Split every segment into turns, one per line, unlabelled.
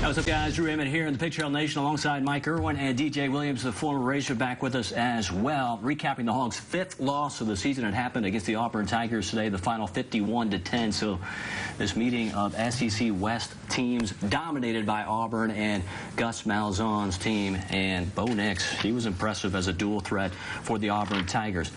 What's up, guys? Drew Emmett here in the Pig Trail Nation alongside Mike Irwin and DJ Williams, the former Razor, back with us as well. Recapping the Hogs' 5th loss of the season. It happened against the Auburn Tigers today, the final 51-10. So this meeting of SEC West teams dominated by Auburn and Gus Malzahn's team. And Bo Nix, he was impressive as a dual threat for the Auburn Tigers.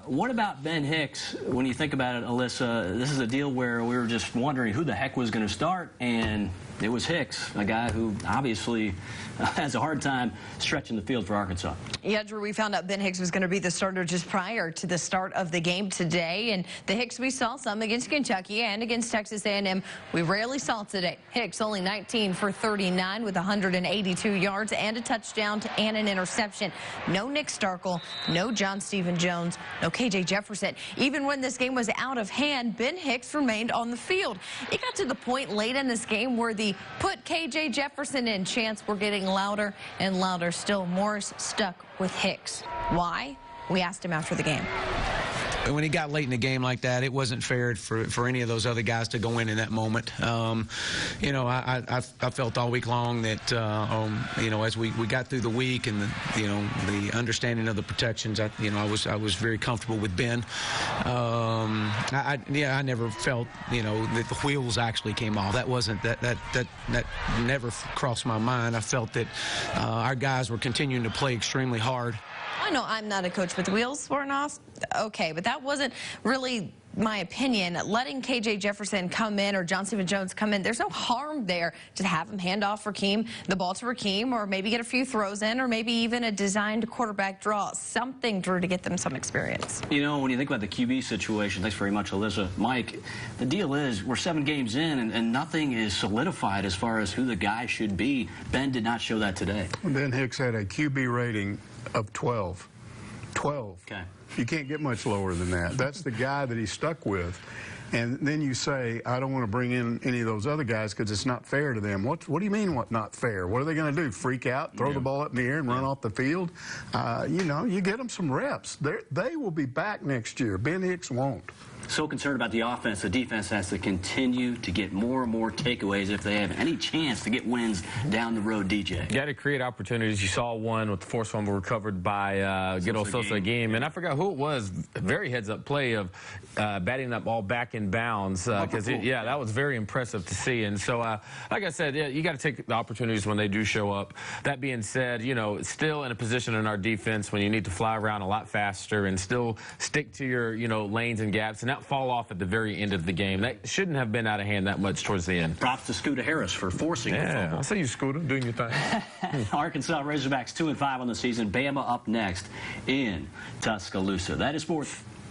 What about Ben Hicks? When you think about it, Alyssa, this is a deal where we were just wondering who the heck was going to start, and it was Hicks, a guy who obviously has a hard time stretching the field for Arkansas.
Yeah, Drew, we found out Ben Hicks was going to be the starter just prior to the start of the game today, and the Hicks we saw some against Kentucky and against Texas A&M we rarely saw today. Hicks only 19 for 39 with 182 yards and a touchdown and an interception. No Nick Starkel, no John Stephen Jones, no KJ Jefferson. Even when this game was out of hand, Ben Hicks remained on the field. It got to the point late in this game where the put KJ Jefferson in chants were getting louder and louder. Still, Morris stuck with Hicks. Why? We asked him after the game.
When he got late in the game like that, it wasn't fair for any of those other guys to go in that moment. You know, I felt all week long that you know, as we got through the week and the understanding of the protections, I was very comfortable with Ben. I never felt that the wheels actually came off. That wasn't that never crossed my mind. I felt that our guys were continuing to play extremely hard.
I know I'm not a coach, but the wheels weren't off. Okay, but that wasn't really my opinion. Letting KJ Jefferson come in or John Stephen Jones come in, there's no harm there to have him hand off the ball to Rakeem, or maybe get a few throws in, or maybe even a designed quarterback draw. Something, Drew, to get them some experience.
You know, when you think about the QB situation, thanks very much, Alyssa. Mike, the deal is we're 7 games in, and nothing is solidified as far as who the guy should be. Ben did not show that today.
Ben Hicks had a QB rating of 12. 12. Okay. You can't get much lower than that. That's the guy that he's stuck with. And then you say, I don't want to bring in any of those other guys because it's not fair to them. What do you mean, what not fair? What are they going to do, freak out, throw the ball up in the air and run off the field? You know, you get them some reps. They will be back next year. Ben Hicks won't.
So concerned about the offense, the defense has to continue to get more and more takeaways if they have any chance to get wins down the road, DJ.
You got to create opportunities. You saw one with the forced fumble recovered by good old Sosa game. And I forgot who it was. Very heads-up play of batting that ball back in bounds. Because, yeah, that was very impressive to see. And so, like I said, yeah, you got to take the opportunities when they do show up. That being said, you know, still in a position in our defense when you need to fly around a lot faster and still stick to your, lanes and gaps and not fall off at the very end of the game. That shouldn't have been out of hand that much towards the end.
Props to Scooter Harris for forcing the fumble.
I see you, Scooter, doing your thing.
Arkansas Razorbacks 2-5 on the season. Bama up next in Tuscaloosa. That is sports.